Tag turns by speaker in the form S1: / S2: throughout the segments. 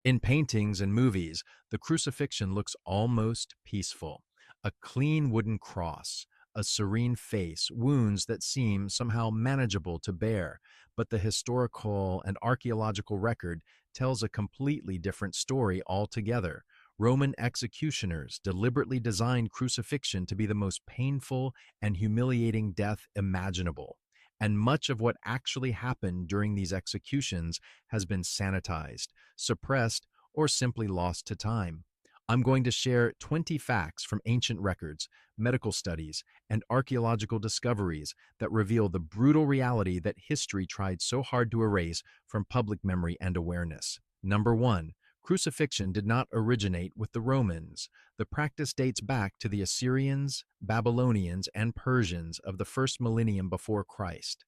S1: In paintings and movies, the crucifixion looks almost peaceful. A clean wooden cross, a serene face, wounds that seem somehow manageable to bear, but the historical and archaeological record tells a completely different story altogether. Roman executioners deliberately designed crucifixion to be the most painful and humiliating death imaginable. And much of what actually happened during these executions has been sanitized, suppressed, or simply lost to time. I'm going to share 20 facts from ancient records, medical studies, and archaeological discoveries that reveal the brutal reality that history tried so hard to erase from public memory and awareness. Number 1. Crucifixion did not originate with the Romans. The practice dates back to the Assyrians, Babylonians, and Persians of the first millennium before Christ.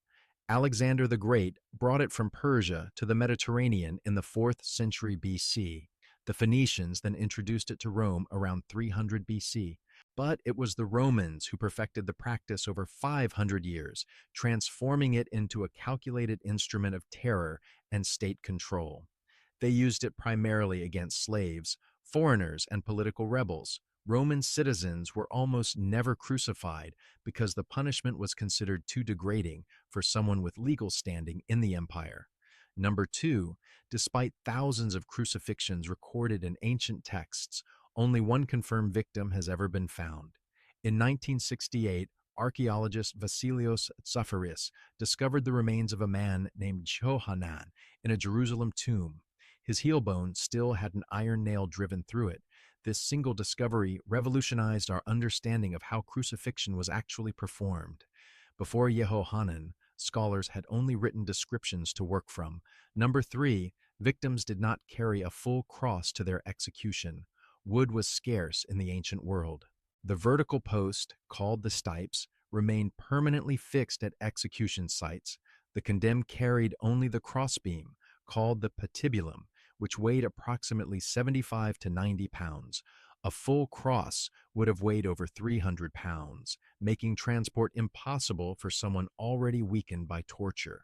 S1: Alexander the Great brought it from Persia to the Mediterranean in the 4th century BC. The Phoenicians then introduced it to Rome around 300 BC. But it was the Romans who perfected the practice over 500 years, transforming it into a calculated instrument of terror and state control. They used it primarily against slaves, foreigners, and political rebels. Roman citizens were almost never crucified because the punishment was considered too degrading for someone with legal standing in the empire. Number 2, despite thousands of crucifixions recorded in ancient texts, only one confirmed victim has ever been found. In 1968, archaeologist Vasilios Tsafaris discovered the remains of a man named Johanan in a Jerusalem tomb. His heel bone still had an iron nail driven through it. This single discovery revolutionized our understanding of how crucifixion was actually performed. Before Yehohanan, scholars had only written descriptions to work from. Number 3, victims did not carry a full cross to their execution. Wood was scarce in the ancient world. The vertical post, called the stipes, remained permanently fixed at execution sites. The condemned carried only the crossbeam, called the patibulum, which weighed approximately 75 to 90 pounds. A full cross would have weighed over 300 pounds, making transport impossible for someone already weakened by torture.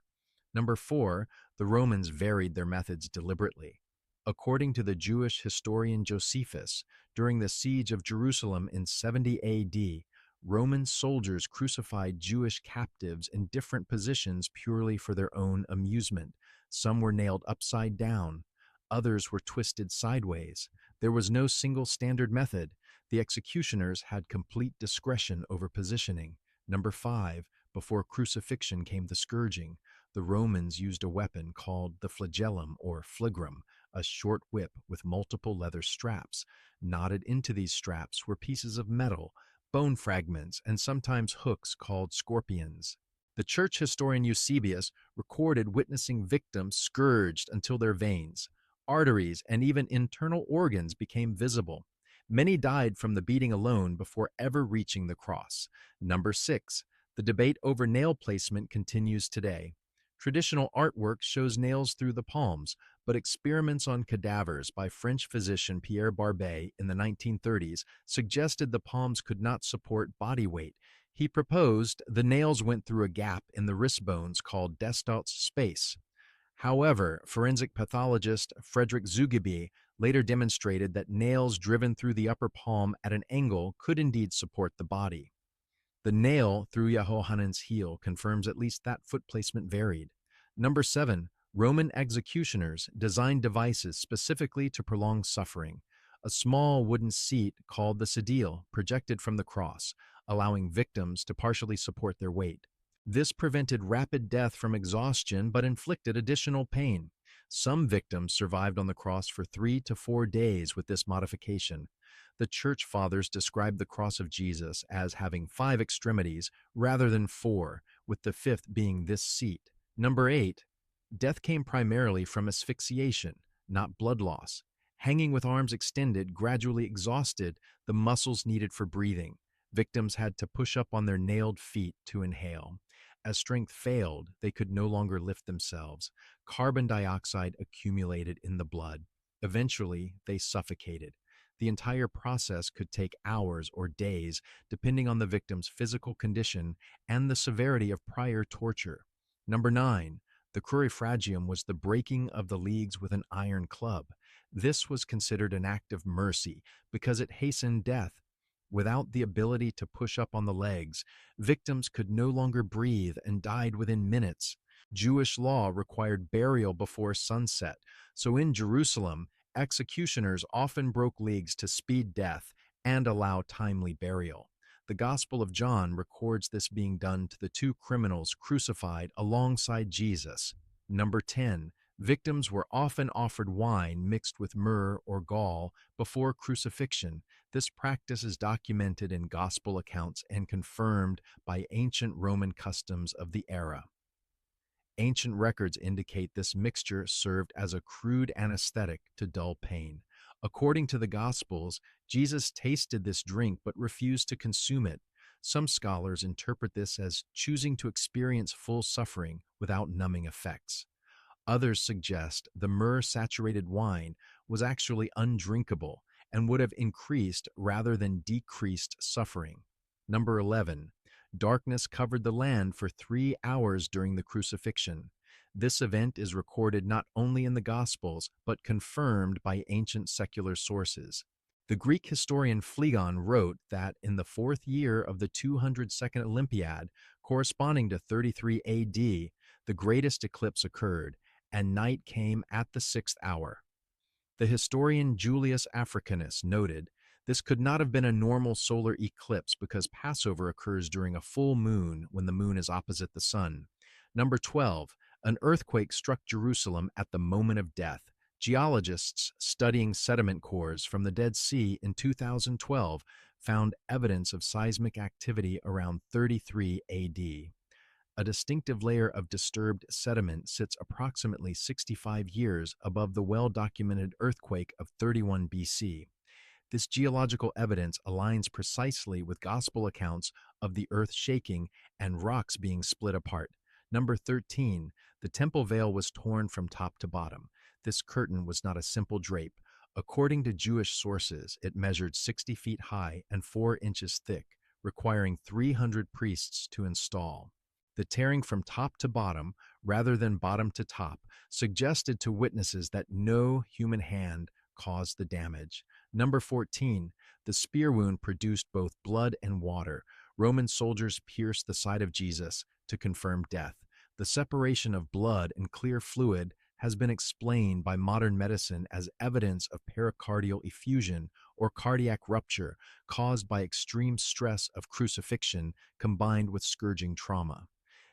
S1: Number 4, the Romans varied their methods deliberately. According to the Jewish historian Josephus, during the siege of Jerusalem in 70 AD, Roman soldiers crucified Jewish captives in different positions purely for their own amusement. Some were nailed upside down. Others were twisted sideways. There was no single standard method. The executioners had complete discretion over positioning. Number 5, before crucifixion came the scourging. The Romans used a weapon called the flagellum or flagrum, a short whip with multiple leather straps. Knotted into these straps were pieces of metal, bone fragments, and sometimes hooks called scorpions. The church historian Eusebius recorded witnessing victims scourged until their veins, arteries, and even internal organs became visible. Many died from the beating alone before ever reaching the cross. Number 6, the debate over nail placement continues today. Traditional artwork shows nails through the palms, but experiments on cadavers by French physician Pierre Barbet in the 1930s suggested the palms could not support body weight. He proposed the nails went through a gap in the wrist bones called Destalt's space. However, forensic pathologist Frederick Zugebe later demonstrated that nails driven through the upper palm at an angle could indeed support the body. The nail through Yehohanan's heel confirms at least that foot placement varied. Number 7, Roman executioners designed devices specifically to prolong suffering. A small wooden seat called the sedile projected from the cross, allowing victims to partially support their weight. This prevented rapid death from exhaustion but inflicted additional pain. Some victims survived on the cross for 3 to 4 days with this modification. The Church Fathers described the cross of Jesus as having 5 extremities rather than 4, with the 5th being this seat. Number 8, death came primarily from asphyxiation, not blood loss. Hanging with arms extended gradually exhausted the muscles needed for breathing. Victims had to push up on their nailed feet to inhale. As strength failed, they could no longer lift themselves. Carbon dioxide accumulated in the blood. Eventually, they suffocated. The entire process could take hours or days, depending on the victim's physical condition and the severity of prior torture. Number 9, the crurifragium was the breaking of the leagues with an iron club. This was considered an act of mercy because it hastened death. Without the ability to push up on the legs, victims could no longer breathe and died within minutes. Jewish law required burial before sunset, so in Jerusalem, executioners often broke legs to speed death and allow timely burial. The Gospel of John records this being done to the two criminals crucified alongside Jesus. Number 10. Victims were often offered wine mixed with myrrh or gall before crucifixion. This practice is documented in Gospel accounts and confirmed by ancient Roman customs of the era. Ancient records indicate this mixture served as a crude anesthetic to dull pain. According to the Gospels, Jesus tasted this drink but refused to consume it. Some scholars interpret this as choosing to experience full suffering without numbing effects. Others suggest the myrrh-saturated wine was actually undrinkable and would have increased rather than decreased suffering. Number 11. Darkness covered the land for 3 hours during the crucifixion. This event is recorded not only in the Gospels, but confirmed by ancient secular sources. The Greek historian Phlegon wrote that in the fourth year of the 202nd Olympiad, corresponding to 33 AD, the greatest eclipse occurred, and night came at the 6th hour. The historian Julius Africanus noted, this could not have been a normal solar eclipse because Passover occurs during a full moon when the moon is opposite the sun. Number 12. An earthquake struck Jerusalem at the moment of death. Geologists studying sediment cores from the Dead Sea in 2012 found evidence of seismic activity around 33 AD. A distinctive layer of disturbed sediment sits approximately 65 years above the well-documented earthquake of 31 BC. This geological evidence aligns precisely with gospel accounts of the earth shaking and rocks being split apart. Number 13. The temple veil was torn from top to bottom. This curtain was not a simple drape. According to Jewish sources, it measured 60 feet high and 4 inches thick, requiring 300 priests to install. The tearing from top to bottom, rather than bottom to top, suggested to witnesses that no human hand caused the damage. Number 14. The spear wound produced both blood and water. Roman soldiers pierced the side of Jesus to confirm death. The separation of blood and clear fluid has been explained by modern medicine as evidence of pericardial effusion or cardiac rupture caused by extreme stress of crucifixion combined with scourging trauma.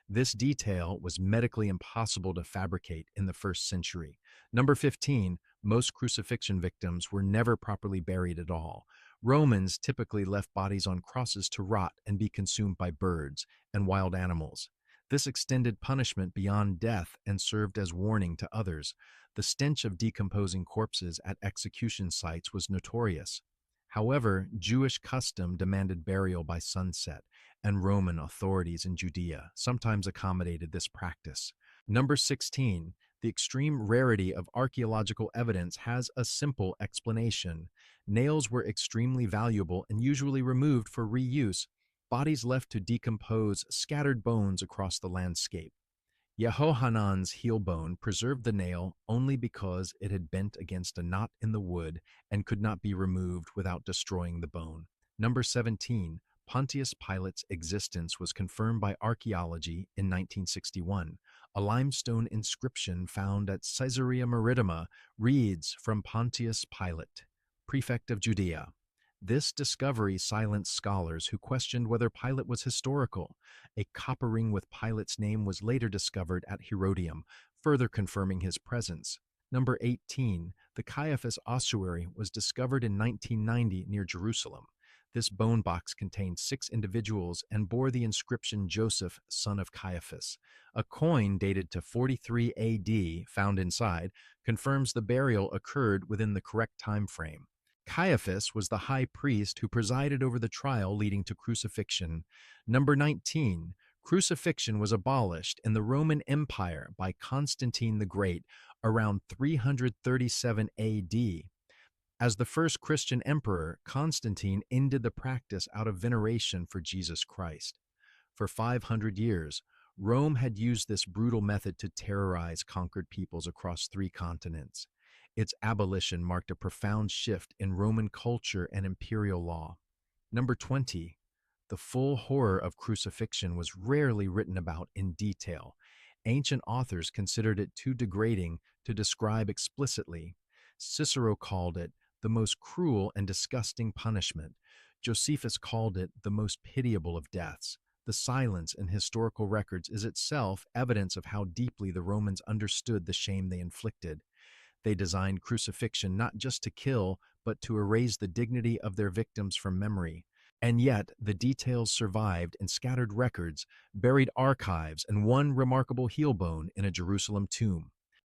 S1: This detail was medically impossible to fabricate in the first century. Number 15. Most crucifixion victims were never properly buried at all. Romans typically left bodies on crosses to rot and be consumed by birds and wild animals. This extended punishment beyond death and served as warning to others. The stench of decomposing corpses at execution sites was notorious. However, Jewish custom demanded burial by sunset, and Roman authorities in Judea sometimes accommodated this practice. Number 16. The extreme rarity of archaeological evidence has a simple explanation. Nails were extremely valuable and usually removed for reuse. Bodies left to decompose scattered bones across the landscape. Yehohanan's heel bone preserved the nail only because it had bent against a knot in the wood and could not be removed without destroying the bone. Number 17. Pontius Pilate's existence was confirmed by archaeology in 1961. A limestone inscription found at Caesarea Maritima reads, "From Pontius Pilate, prefect of Judea." This discovery silenced scholars who questioned whether Pilate was historical. A copper ring with Pilate's name was later discovered at Herodium, further confirming his presence. Number 18. The Caiaphas ossuary was discovered in 1990 near Jerusalem. This bone box contained 6 individuals and bore the inscription Joseph, son of Caiaphas. A coin dated to 43 AD found inside confirms the burial occurred within the correct time frame. Caiaphas was the high priest who presided over the trial leading to crucifixion. Number 19. Crucifixion was abolished in the Roman Empire by Constantine the Great around 337 AD. As the first Christian emperor, Constantine ended the practice out of veneration for Jesus Christ. For 500 years, Rome had used this brutal method to terrorize conquered peoples across 3 continents. Its abolition marked a profound shift in Roman culture and imperial law. Number 20. The full horror of crucifixion was rarely written about in detail. Ancient authors considered it too degrading to describe explicitly. Cicero called it the most cruel and disgusting punishment. Josephus called it the most pitiable of deaths. The silence in historical records is itself evidence of how deeply the Romans understood the shame they inflicted. They designed crucifixion not just to kill, but to erase the dignity of their victims from memory. And yet, the details survived in scattered records, buried archives, and one remarkable heel bone in a Jerusalem tomb.